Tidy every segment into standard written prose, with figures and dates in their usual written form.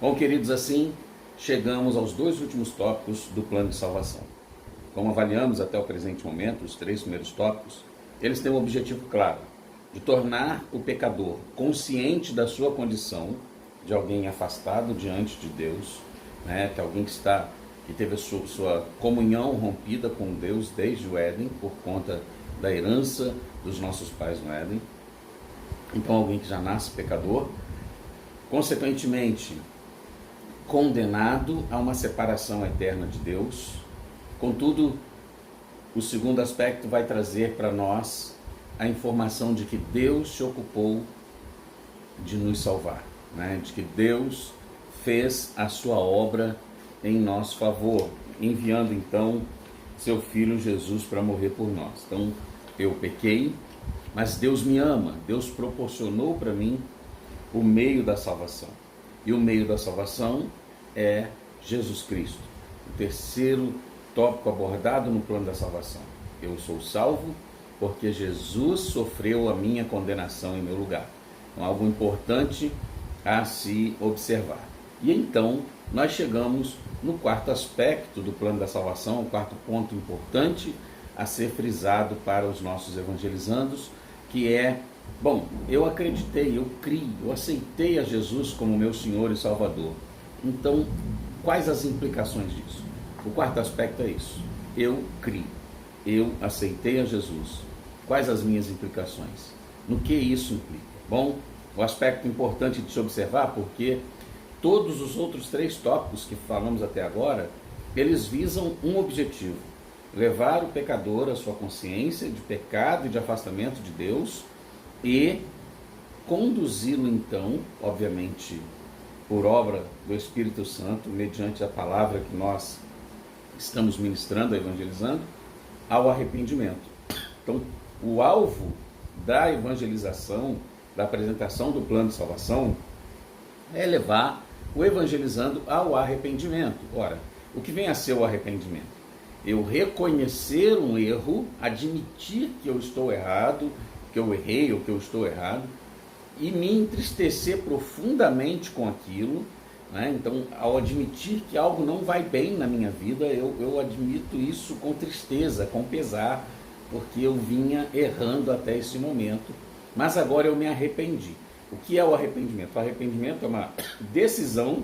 Bom, queridos, assim chegamos aos dois últimos tópicos do plano de salvação. Como avaliamos até o presente momento, os três primeiros tópicos, eles têm um objetivo claro, de tornar o pecador consciente da sua condição de alguém afastado diante de Deus, né? Que alguém que teve a sua comunhão rompida com Deus desde o Éden, por conta da herança dos nossos pais no Éden. Então, alguém que já nasce pecador, consequentemente condenado a uma separação eterna de Deus. Contudo, o segundo aspecto vai trazer para nós a informação de que Deus se ocupou de nos salvar, né? De que Deus fez a sua obra em nosso favor, enviando então seu Filho Jesus para morrer por nós. Então, eu pequei, mas Deus me ama, Deus proporcionou para mim o meio da salvação. E o meio da salvação é Jesus Cristo. O terceiro tópico abordado no plano da salvação. Eu sou salvo porque Jesus sofreu a minha condenação em meu lugar. Então, algo importante a se observar. E então, nós chegamos no quarto aspecto do plano da salvação, o quarto ponto importante a ser frisado para os nossos evangelizandos, que é, bom, eu acreditei, eu criei, eu aceitei a Jesus como meu Senhor e Salvador. Então, quais as implicações disso? O quarto aspecto é isso. Eu criei, eu aceitei a Jesus. Quais as minhas implicações? No que isso implica? Bom, o aspecto importante de se observar, porque todos os outros três tópicos que falamos até agora, eles visam um objetivo: levar o pecador à sua consciência de pecado e de afastamento de Deus e conduzi-lo então, obviamente, por obra do Espírito Santo, mediante a palavra que nós estamos ministrando, evangelizando, ao arrependimento. Então, o alvo da evangelização, da apresentação do plano de salvação, é levar o evangelizando ao arrependimento. Ora, o que vem a ser o arrependimento? Eu reconhecer um erro, admitir que eu estou errado, que eu errei ou que eu estou errado, e me entristecer profundamente com aquilo, né? Então, ao admitir que algo não vai bem na minha vida, eu admito isso com tristeza, com pesar, porque eu vinha errando até esse momento, mas agora eu me arrependi. O que é o arrependimento? O arrependimento é uma decisão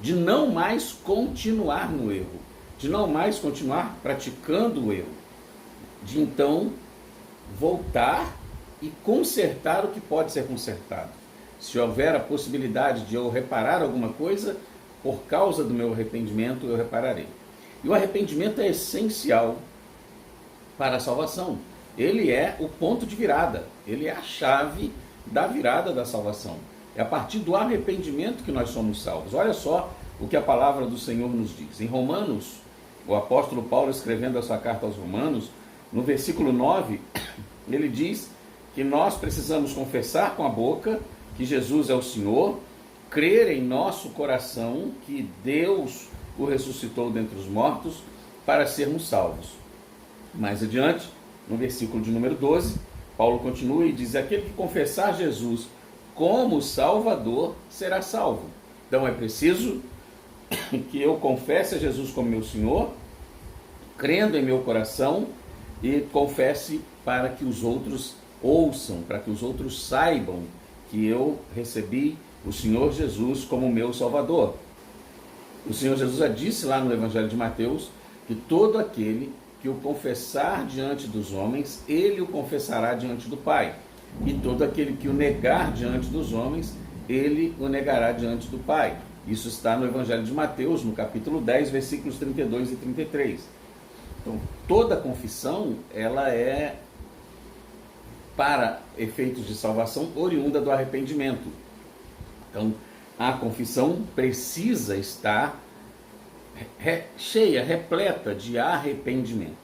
de não mais continuar no erro, de não mais continuar praticando o erro, de então voltar e consertar o que pode ser consertado. Se houver a possibilidade de eu reparar alguma coisa, por causa do meu arrependimento, eu repararei. E o arrependimento é essencial para a salvação. Ele é o ponto de virada, ele é a chave da virada da salvação. É a partir do arrependimento que nós somos salvos. Olha só o que a palavra do Senhor nos diz. Em Romanos, o apóstolo Paulo, escrevendo a sua carta aos Romanos, no versículo 9, ele diz que nós precisamos confessar com a boca que Jesus é o Senhor, crer em nosso coração que Deus o ressuscitou dentre os mortos para sermos salvos. Mais adiante, no versículo de número 12, Paulo continua e diz: aquele que confessar Jesus como Salvador será salvo. Então é preciso que eu confesse a Jesus como meu Senhor, crendo em meu coração, e confesse para que os outros ouçam, para que os outros saibam que eu recebi o Senhor Jesus como meu Salvador. O Senhor Jesus já disse lá no Evangelho de Mateus que todo aquele que o confessar diante dos homens, ele o confessará diante do Pai. E todo aquele que o negar diante dos homens, ele o negará diante do Pai. Isso está no Evangelho de Mateus, no capítulo 10, versículos 32 e 33. Então, toda confissão, ela é, para efeitos de salvação, oriunda do arrependimento. Então, a confissão precisa estar cheia, repleta de arrependimento.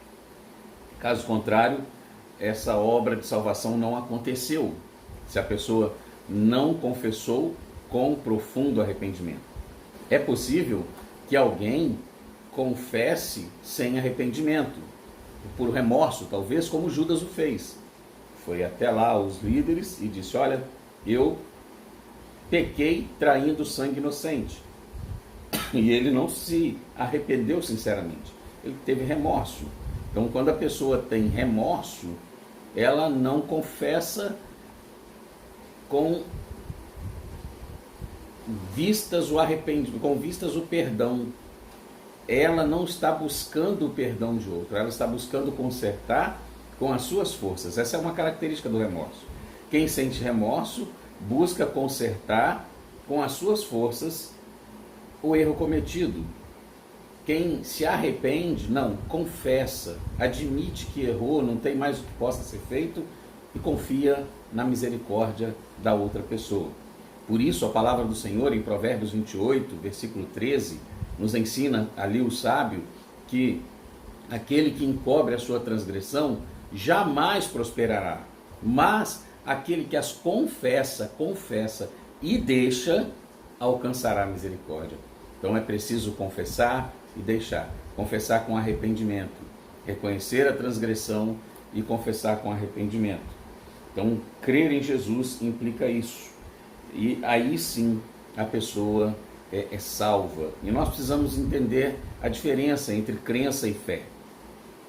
Caso contrário, essa obra de salvação não aconteceu, se a pessoa não confessou com profundo arrependimento. É possível que alguém confesse sem arrependimento, por remorso, talvez como Judas o fez. Foi até lá os líderes e disse: olha, eu pequei traindo sangue inocente. E ele não se arrependeu sinceramente, ele teve remorso. Então, quando a pessoa tem remorso, ela não confessa com vistas o arrependimento, com vistas o perdão. Ela não está buscando o perdão de outro, ela está buscando consertar com as suas forças. Essa é uma característica do remorso. Quem sente remorso busca consertar com as suas forças o erro cometido. Quem se arrepende, não, confessa, admite que errou, não tem mais o que possa ser feito e confia na misericórdia da outra pessoa. Por isso, a palavra do Senhor, em Provérbios 28, versículo 13, nos ensina ali o sábio que aquele que encobre a sua transgressão jamais prosperará, mas aquele que as confessa e deixa, alcançará a misericórdia. Então é preciso confessar e deixar. Confessar com arrependimento, reconhecer a transgressão e confessar com arrependimento. Então, crer em Jesus implica isso. E aí sim a pessoa é salva. E nós precisamos entender a diferença entre crença e fé.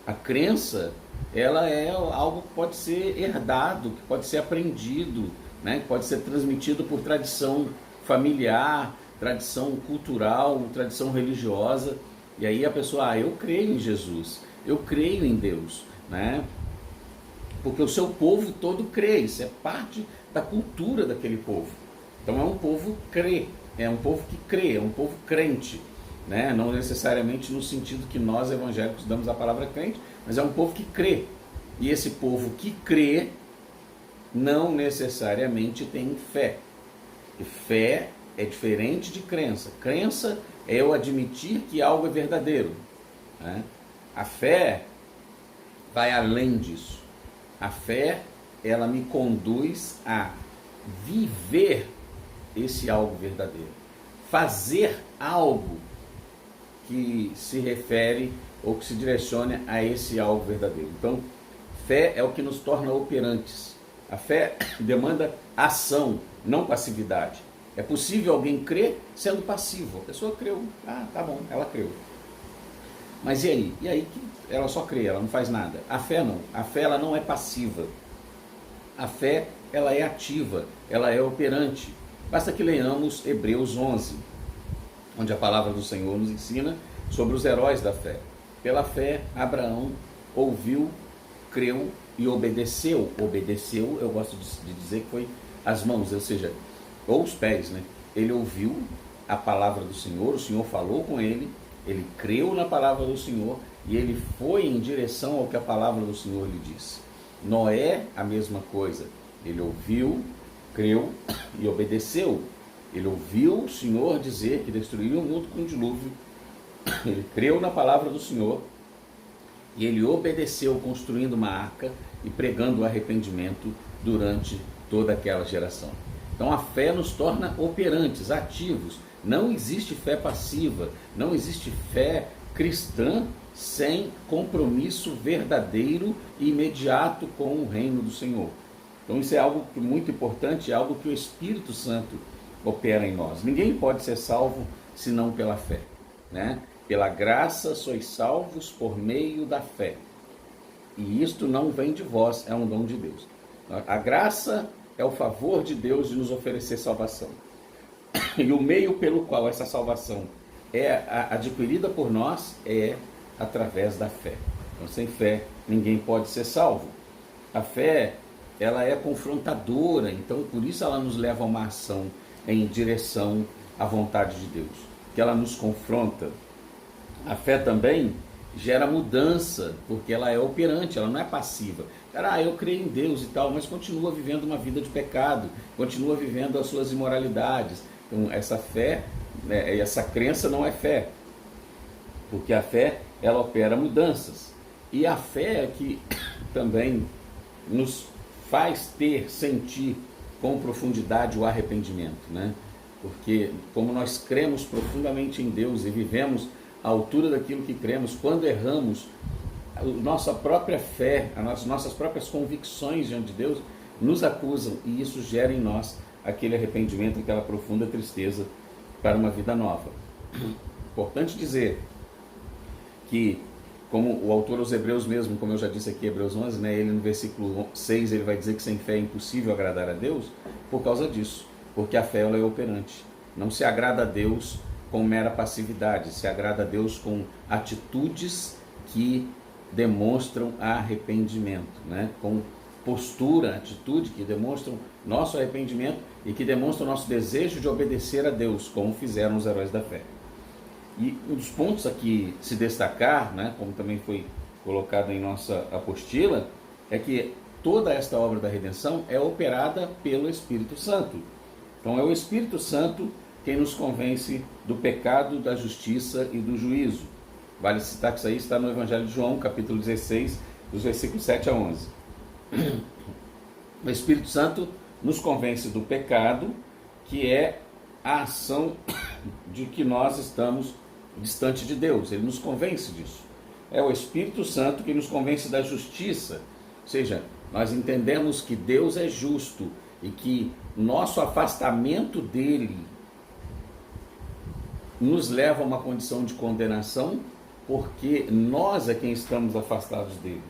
A crença, ela é algo que pode ser herdado, que pode ser aprendido, né? Que pode ser transmitido por tradição familiar, tradição cultural, tradição religiosa. E aí a pessoa, eu creio em Jesus, eu creio em Deus, né? Porque o seu povo todo crê, isso é parte da cultura daquele povo. Então é um povo crê, é um povo que crê, é um povo crente, né? Não necessariamente no sentido que nós evangélicos damos a palavra crente, mas é um povo que crê. E esse povo que crê não necessariamente tem fé. E fé é diferente de crença. Crença é eu admitir que algo é verdadeiro, né? A fé vai além disso. A fé, ela me conduz a viver esse algo verdadeiro, fazer algo que se refere ou que se direcione a esse algo verdadeiro. Então, fé é o que nos torna operantes. A fé demanda ação, não passividade. É possível alguém crer sendo passivo. A pessoa creu, tá bom, ela creu. Mas e aí? E aí que ela só crê, ela não faz nada. A fé não. A fé, ela não é passiva. A fé, ela é ativa, ela é operante. Basta que leiamos Hebreus 11, onde a palavra do Senhor nos ensina sobre os heróis da fé. Pela fé, Abraão ouviu, creu e obedeceu. Obedeceu, eu gosto de dizer que foi as mãos, ou seja, ou os pés, né? Ele ouviu a palavra do Senhor, o Senhor falou com ele creu na palavra do Senhor e ele foi em direção ao que a palavra do Senhor lhe disse. Noé, a mesma coisa, ele ouviu, creu e obedeceu. Ele ouviu o Senhor dizer que destruiria o mundo com o dilúvio, ele creu na palavra do Senhor e ele obedeceu, construindo uma arca e pregando o arrependimento durante toda aquela geração. Então a fé nos torna operantes, ativos. Não existe fé passiva, não existe fé cristã sem compromisso verdadeiro e imediato com o reino do Senhor. Então isso é algo muito importante, é algo que o Espírito Santo opera em nós. Ninguém pode ser salvo senão pela fé, né? Pela graça sois salvos por meio da fé. E isto não vem de vós, é um dom de Deus. A graça é o favor de Deus de nos oferecer salvação. E o meio pelo qual essa salvação é adquirida por nós é através da fé. Então, sem fé, ninguém pode ser salvo. A fé, ela é confrontadora, então por isso ela nos leva a uma ação em direção à vontade de Deus, que ela nos confronta. A fé também gera mudança, porque ela é operante, ela não é passiva. Cara, eu creio em Deus e tal, mas continua vivendo uma vida de pecado, continua vivendo as suas imoralidades. Então essa fé, essa crença não é fé, porque a fé, ela opera mudanças. E a fé é que também nos faz sentir com profundidade o arrependimento, né? Porque como nós cremos profundamente em Deus e vivemos à altura daquilo que cremos, quando erramos, a nossa própria fé, as nossas próprias convicções diante de Deus nos acusam e isso gera em nós aquele arrependimento, aquela profunda tristeza para uma vida nova. Importante dizer que, como o autor aos Hebreus mesmo, como eu já disse aqui, Hebreus 11, né, ele no versículo 6, ele vai dizer que sem fé é impossível agradar a Deus, por causa disso, porque a fé ela é operante. Não se agrada a Deus com mera passividade, se agrada a Deus com atitudes que demonstram arrependimento, né? Com postura, atitude que demonstram nosso arrependimento e que demonstram nosso desejo de obedecer a Deus, como fizeram os heróis da fé. E um dos pontos aqui se destacar, né, como também foi colocado em nossa apostila, é que toda esta obra da redenção é operada pelo Espírito Santo. Então é o Espírito Santo quem nos convence do pecado, da justiça e do juízo. Vale citar que isso aí está no Evangelho de João, capítulo 16, dos versículos 7 a 11. O Espírito Santo nos convence do pecado, que é a ação de que nós estamos distante de Deus. Ele nos convence disso. É o Espírito Santo que nos convence da justiça. Ou seja, nós entendemos que Deus é justo e que nosso afastamento dele nos leva a uma condição de condenação, porque nós é quem estamos afastados dele.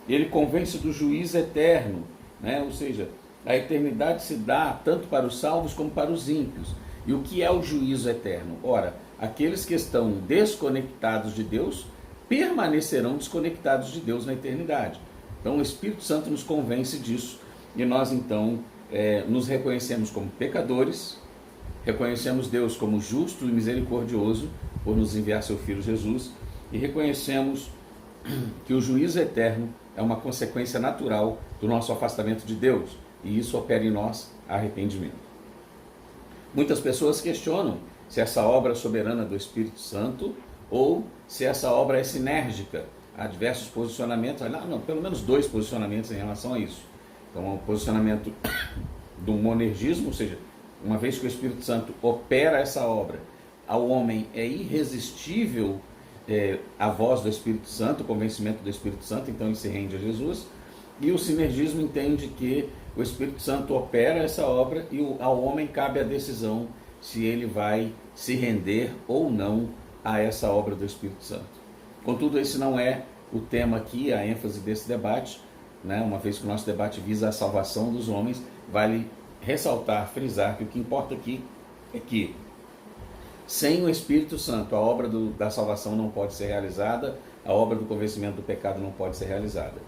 Ele convence do juízo eterno, né? Ou seja, a eternidade se dá tanto para os salvos como para os ímpios. E o que é o juízo eterno? Ora, aqueles que estão desconectados de Deus permanecerão desconectados de Deus na eternidade. Então o Espírito Santo nos convence disso e nós então nos reconhecemos como pecadores, reconhecemos Deus como justo e misericordioso por nos enviar seu Filho Jesus e reconhecemos que o juízo eterno é uma consequência natural do nosso afastamento de Deus e isso opera em nós arrependimento. Muitas pessoas questionam se essa obra é soberana do Espírito Santo ou se essa obra é sinérgica. Há diversos posicionamentos, não, pelo menos 2 posicionamentos em relação a isso. Então, o posicionamento do monergismo, ou seja, uma vez que o Espírito Santo opera essa obra, ao homem é irresistível a voz do Espírito Santo, o convencimento do Espírito Santo, então ele se rende a Jesus. E o sinergismo entende que o Espírito Santo opera essa obra e ao homem cabe a decisão se ele vai se render ou não a essa obra do Espírito Santo. Contudo, esse não é o tema aqui, a ênfase desse debate, né? Uma vez que o nosso debate visa a salvação dos homens, vale ressaltar, frisar que o que importa aqui é que sem o Espírito Santo a obra da salvação não pode ser realizada, a obra do convencimento do pecado não pode ser realizada.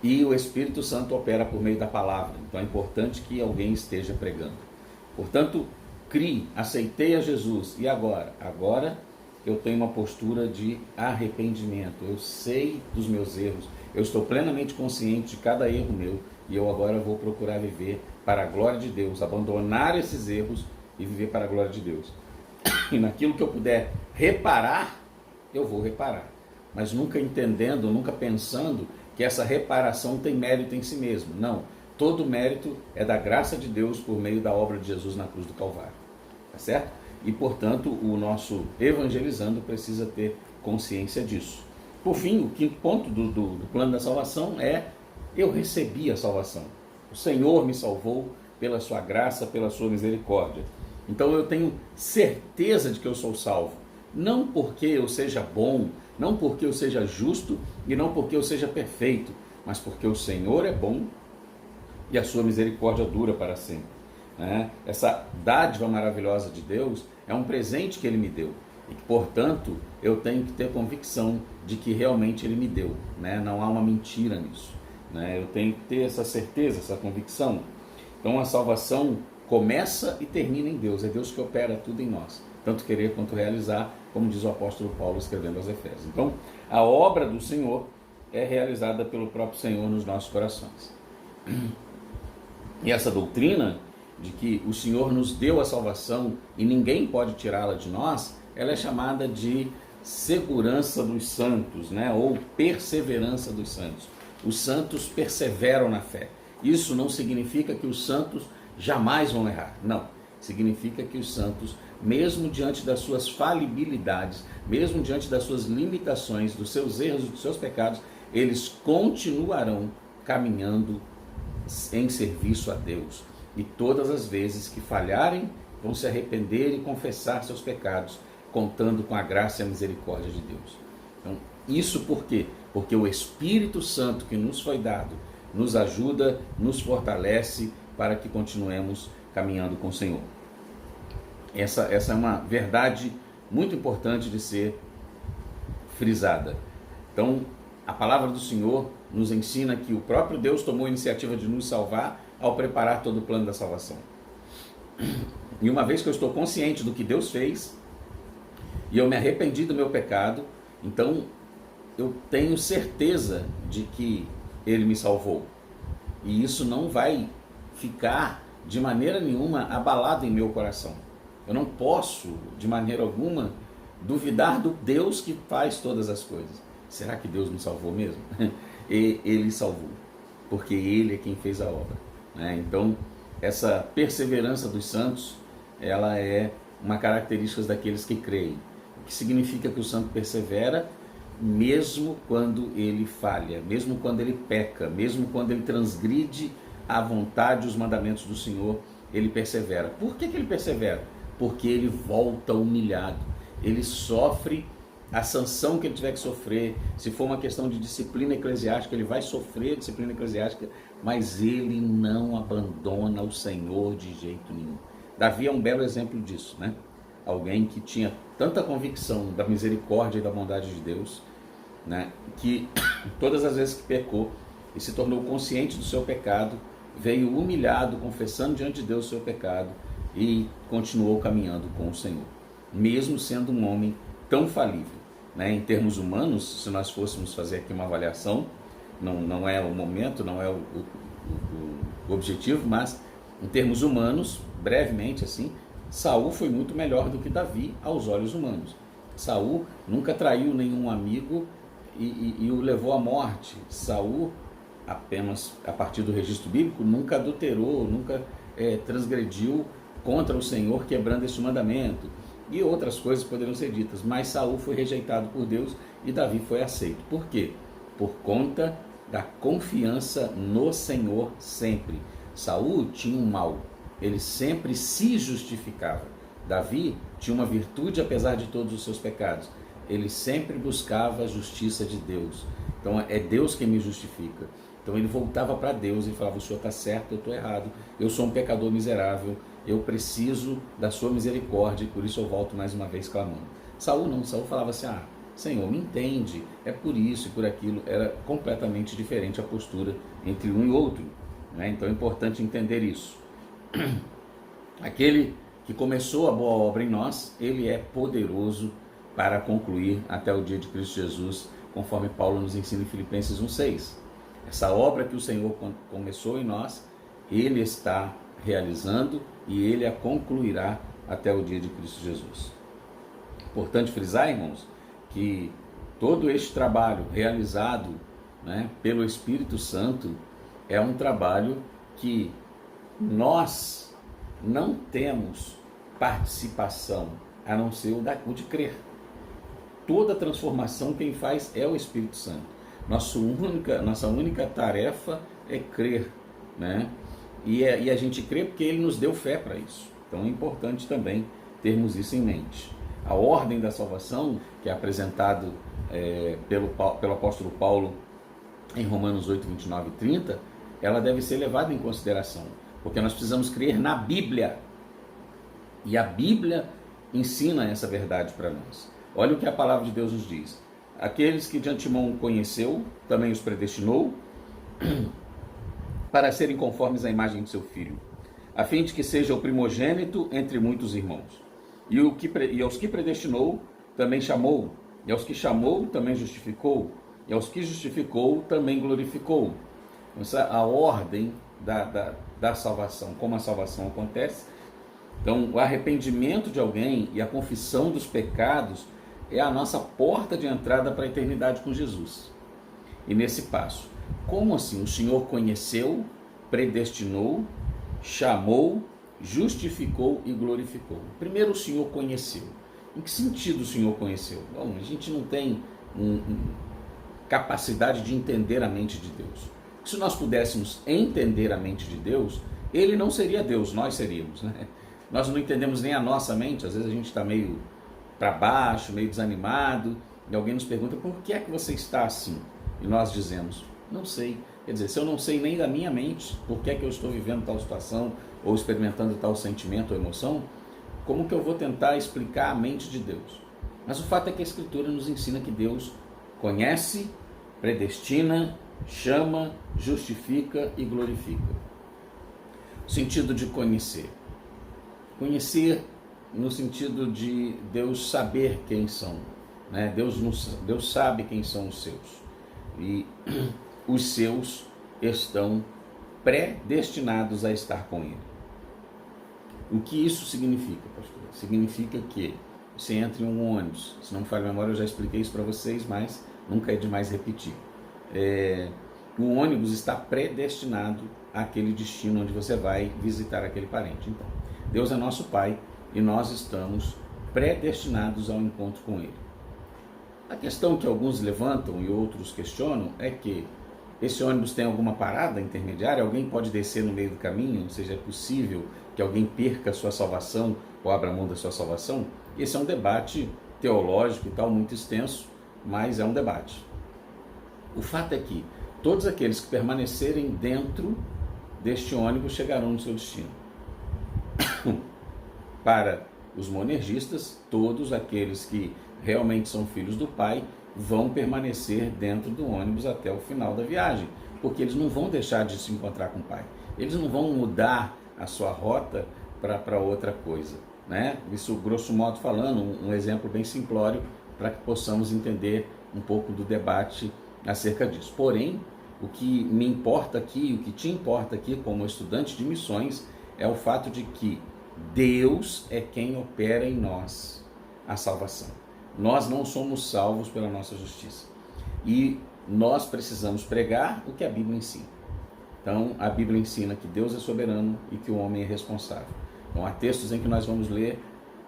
E o Espírito Santo opera por meio da palavra, então é importante que alguém esteja pregando. Portanto, crie, aceitei a Jesus, e agora? Agora eu tenho uma postura de arrependimento, eu sei dos meus erros, eu estou plenamente consciente de cada erro meu, e eu agora vou procurar viver para a glória de Deus, abandonar esses erros e viver para a glória de Deus. E naquilo que eu puder reparar, eu vou reparar, mas nunca entendendo, nunca pensando que essa reparação tem mérito em si mesmo. Não, todo mérito é da graça de Deus por meio da obra de Jesus na cruz do Calvário, tá certo? E portanto o nosso evangelizando precisa ter consciência disso. Por fim, o quinto ponto do plano da salvação é: eu recebi a salvação, o Senhor me salvou pela sua graça, pela sua misericórdia. Então eu tenho certeza de que eu sou salvo, não porque eu seja bom, não porque eu seja justo e não porque eu seja perfeito, mas porque o Senhor é bom e a sua misericórdia dura para sempre, né? Essa dádiva maravilhosa de Deus é um presente que Ele me deu e que, portanto, eu tenho que ter convicção de que realmente Ele me deu, né? Não há uma mentira nisso, né? Eu tenho que ter essa certeza, essa convicção. Então a salvação começa e termina em Deus, é Deus que opera tudo em nós, tanto querer quanto realizar, como diz o apóstolo Paulo escrevendo aos Efésios. Então, a obra do Senhor é realizada pelo próprio Senhor nos nossos corações. E essa doutrina de que o Senhor nos deu a salvação e ninguém pode tirá-la de nós, ela é chamada de segurança dos santos, né? Ou perseverança dos santos. Os santos perseveram na fé. Isso não significa que os santos jamais vão errar, não. Significa que os santos, mesmo diante das suas falibilidades, mesmo diante das suas limitações, dos seus erros, dos seus pecados, eles continuarão caminhando em serviço a Deus. e todas as vezes que falharem, vão se arrepender e confessar seus pecados, contando com a graça e a misericórdia de Deus. Então, isso por quê? Porque o Espírito Santo que nos foi dado nos ajuda, nos fortalece para que continuemos caminhando com o Senhor. Essa é uma verdade muito importante de ser frisada. Então, a palavra do Senhor nos ensina que o próprio Deus tomou a iniciativa de nos salvar ao preparar todo o plano da salvação. E uma vez que eu estou consciente do que Deus fez, e eu me arrependi do meu pecado, então eu tenho certeza de que Ele me salvou. E isso não vai ficar de maneira nenhuma abalado em meu coração. Eu não posso, de maneira alguma, duvidar do Deus que faz todas as coisas. Será que Deus me salvou mesmo? E Ele salvou, porque Ele é quem fez a obra, né? Então, essa perseverança dos santos, ela é uma característica daqueles que creem. O que significa que o santo persevera mesmo quando ele falha, mesmo quando ele peca, mesmo quando ele transgride a vontade e os mandamentos do Senhor, ele persevera. Por que ele persevera? Porque ele volta humilhado, ele sofre a sanção que ele tiver que sofrer. Se for uma questão de disciplina eclesiástica, ele vai sofrer a disciplina eclesiástica, mas ele não abandona o Senhor de jeito nenhum. Davi é um belo exemplo disso, né? Alguém que tinha tanta convicção da misericórdia e da bondade de Deus, né, que todas as vezes que pecou e se tornou consciente do seu pecado, veio humilhado, confessando diante de Deus o seu pecado e continuou caminhando com o Senhor, mesmo sendo um homem tão falível, né? Em termos humanos, se nós fôssemos fazer aqui uma avaliação, não é o momento, não é o objetivo, mas em termos humanos, brevemente assim, Saul foi muito melhor do que Davi aos olhos humanos. Saul nunca traiu nenhum amigo e o levou à morte. Saul, apenas a partir do registro bíblico, nunca adulterou, nunca transgrediu contra o Senhor, quebrando esse mandamento. E outras coisas poderiam ser ditas, mas Saul foi rejeitado por Deus e Davi foi aceito. Por quê? Por conta da confiança no Senhor sempre. Saul tinha um mal, ele sempre se justificava. Davi tinha uma virtude apesar de todos os seus pecados. Ele sempre buscava a justiça de Deus. Então é Deus quem me justifica. Então ele voltava para Deus e falava: o Senhor está certo, eu estou errado, eu sou um pecador miserável, eu preciso da sua misericórdia e por isso eu volto mais uma vez clamando. Saul não, Saul falava assim: ah, Senhor, me entende, é por isso e por aquilo. Era completamente diferente a postura entre um e outro, né? Então é importante entender isso. Aquele que começou a boa obra em nós, ele é poderoso para concluir até o dia de Cristo Jesus, conforme Paulo nos ensina em Filipenses 1,6. Essa obra que o Senhor começou em nós, Ele está realizando e Ele a concluirá até o dia de Cristo Jesus. Importante frisar, irmãos, que todo este trabalho realizado, né, pelo Espírito Santo é um trabalho que nós não temos participação, a não ser o de crer. Toda transformação quem faz é o Espírito Santo. Nossa única tarefa é crer, né? E a gente crê porque Ele nos deu fé para isso. Então é importante também termos isso em mente. A ordem da salvação, que é apresentado pelo apóstolo Paulo em Romanos 8, 29 e 30, ela deve ser levada em consideração, porque nós precisamos crer na Bíblia. E a Bíblia ensina essa verdade para nós. Olha o que a palavra de Deus nos diz: aqueles que de antemão conheceu, também os predestinou para serem conformes à imagem de seu Filho, a fim de que seja o primogênito entre muitos irmãos. E aos que predestinou, também chamou. E aos que chamou, também justificou. E aos que justificou, também glorificou. Essa é a ordem da salvação, como a salvação acontece. Então, o arrependimento de alguém e a confissão dos pecados é a nossa porta de entrada para a eternidade com Jesus. E nesse passo, como assim? O Senhor conheceu, predestinou, chamou, justificou e glorificou. Primeiro, o Senhor conheceu. Em que sentido o Senhor conheceu? Bom, a gente não tem capacidade de entender a mente de Deus. Se nós pudéssemos entender a mente de Deus, Ele não seria Deus, nós seríamos, né? Nós não entendemos nem a nossa mente, às vezes a gente está meio para baixo, meio desanimado, e alguém nos pergunta, por que é que você está assim? E nós dizemos, não sei. Quer dizer, se eu não sei nem da minha mente por que é que eu estou vivendo tal situação, ou experimentando tal sentimento ou emoção, como que eu vou tentar explicar a mente de Deus? Mas o fato é que a Escritura nos ensina que Deus conhece, predestina, chama, justifica e glorifica. O sentido de conhecer. Conhecer no sentido de Deus saber quem são, né? Deus sabe quem são os seus. E os seus estão predestinados a estar com Ele. O que isso significa, pastor? Significa que você entra em um ônibus. Se não me falha a memória, eu já expliquei isso para vocês, mas nunca é demais repetir. O ônibus está predestinado àquele destino onde você vai visitar aquele parente. Então, Deus é nosso Pai e nós estamos predestinados ao encontro com Ele. A questão que alguns levantam e outros questionam é que esse ônibus tem alguma parada intermediária? Alguém pode descer no meio do caminho? Ou seja, é possível que alguém perca a sua salvação ou abra mão da sua salvação? Esse é um debate teológico e tal, muito extenso, mas é um debate. O fato é que todos aqueles que permanecerem dentro deste ônibus chegarão no seu destino. Para os monergistas, todos aqueles que realmente são filhos do Pai vão permanecer dentro do ônibus até o final da viagem, porque eles não vão deixar de se encontrar com o Pai. Eles não vão mudar a sua rota para outra coisa, né? Isso, grosso modo falando, um exemplo bem simplório para que possamos entender um pouco do debate acerca disso. Porém, o que me importa aqui, o que te importa aqui como estudante de missões, é o fato de que Deus é quem opera em nós a salvação. Nós não somos salvos pela nossa justiça. E nós precisamos pregar o que a Bíblia ensina. Então, a Bíblia ensina que Deus é soberano e que o homem é responsável. Então, há textos em que nós vamos ler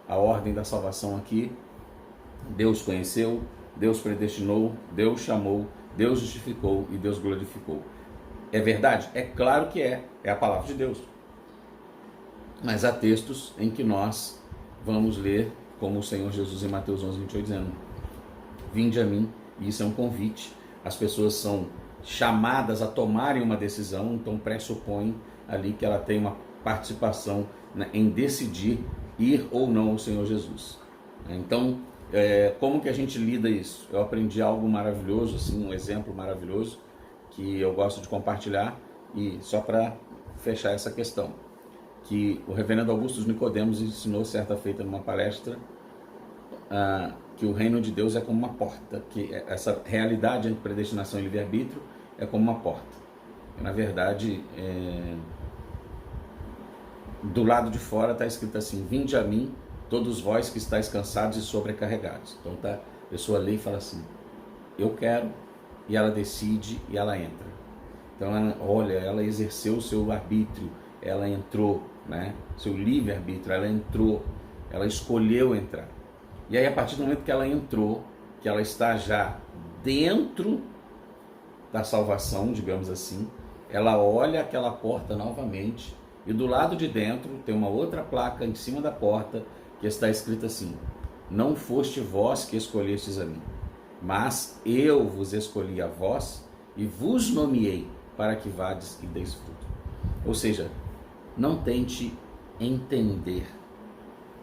a ordem da salvação aqui. Deus conheceu, Deus predestinou, Deus chamou, Deus justificou e Deus glorificou. É verdade? É claro que é. É a palavra de Deus. Mas há textos em que nós vamos ler, como o Senhor Jesus em Mateus 11:28 dizendo, vinde a mim, e isso é um convite. As pessoas são chamadas a tomarem uma decisão, então pressupõe ali que ela tem uma participação, né, em decidir ir ou não ao Senhor Jesus. Então, como que a gente lida isso? Eu aprendi algo maravilhoso, assim, um exemplo maravilhoso, que eu gosto de compartilhar, e só para fechar essa questão, que o reverendo Augusto Nicodemos ensinou certa feita numa palestra, que o reino de Deus é como uma porta, que essa realidade entre predestinação e livre-arbítrio é como uma porta. Na verdade, do lado de fora está escrito assim, vinde a mim, todos vós que estáis cansados e sobrecarregados. Então tá, a pessoa lê e fala assim, eu quero, e ela decide e ela entra. Então ela exerceu o seu arbítrio, ela entrou, né? Seu livre-arbítrio, ela entrou, ela escolheu entrar. E aí, a partir do momento que ela entrou, que ela está já dentro da salvação, digamos assim, ela olha aquela porta novamente e do lado de dentro tem uma outra placa em cima da porta que está escrita assim, não foste vós que escolhestes a mim, mas eu vos escolhi a vós e vos nomeei para que vades e deis fruto. Ou seja, não tente entender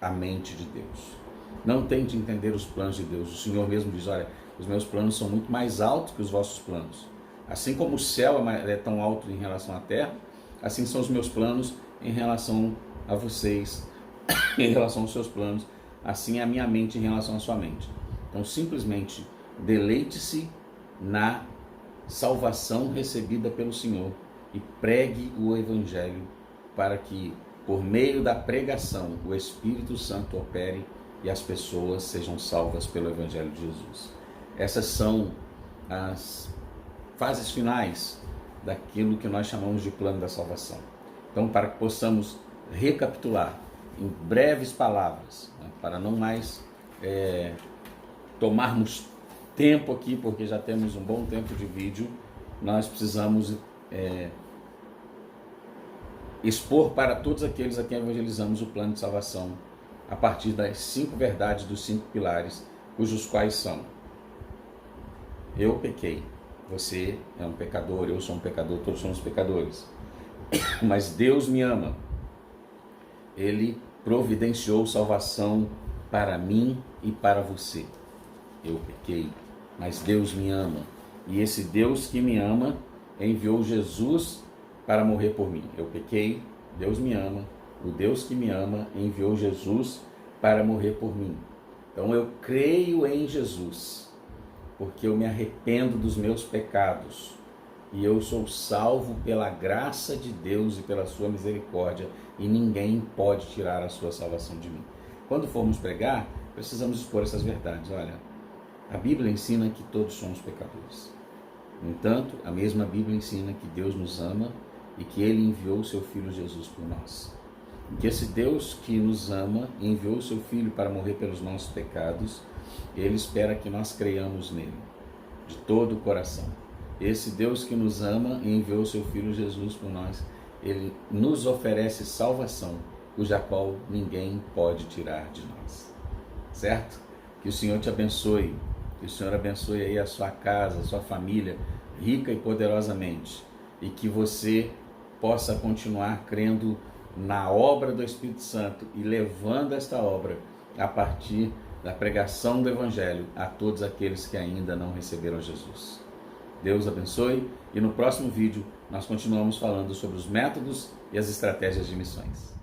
a mente de Deus. Não tente entender os planos de Deus. O Senhor mesmo diz, olha, os meus planos são muito mais altos que os vossos planos. Assim como o céu é tão alto em relação à terra, assim são os meus planos em relação a vocês, em relação aos seus planos. Assim é a minha mente em relação à sua mente. Então, simplesmente, deleite-se na salvação recebida pelo Senhor e pregue o Evangelho para que, por meio da pregação, o Espírito Santo opere e as pessoas sejam salvas pelo Evangelho de Jesus. Essas são as fases finais daquilo que nós chamamos de plano da salvação. Então, para que possamos recapitular em breves palavras, né, para não mais tomarmos tempo aqui, porque já temos um bom tempo de vídeo, nós precisamos expor para todos aqueles a quem evangelizamos o plano de salvação, a partir das 5 verdades dos 5 pilares, cujos quais são: eu pequei, você é um pecador, eu sou um pecador, todos somos pecadores. Mas Deus me ama. Ele providenciou salvação para mim e para você. Eu pequei, mas Deus me ama. E esse Deus que me ama enviou Jesus para morrer por mim. Eu pequei, Deus me ama. O Deus que me ama enviou Jesus para morrer por mim. Então eu creio em Jesus, porque eu me arrependo dos meus pecados e eu sou salvo pela graça de Deus e pela sua misericórdia, e ninguém pode tirar a sua salvação de mim. Quando formos pregar, precisamos expor essas verdades. Olha, a Bíblia ensina que todos somos pecadores. No entanto, a mesma Bíblia ensina que Deus nos ama e que Ele enviou o seu Filho Jesus por nós. E que esse Deus que nos ama e enviou o seu Filho para morrer pelos nossos pecados, Ele espera que nós creiamos nele, de todo o coração. Esse Deus que nos ama e enviou o seu Filho Jesus por nós, Ele nos oferece salvação, cuja qual ninguém pode tirar de nós. Certo? Que o Senhor te abençoe, que o Senhor abençoe aí a sua casa, a sua família, rica e poderosamente, e que você possa continuar crendo na obra do Espírito Santo e levando esta obra a partir da pregação do Evangelho a todos aqueles que ainda não receberam Jesus. Deus abençoe, e no próximo vídeo nós continuamos falando sobre os métodos e as estratégias de missões.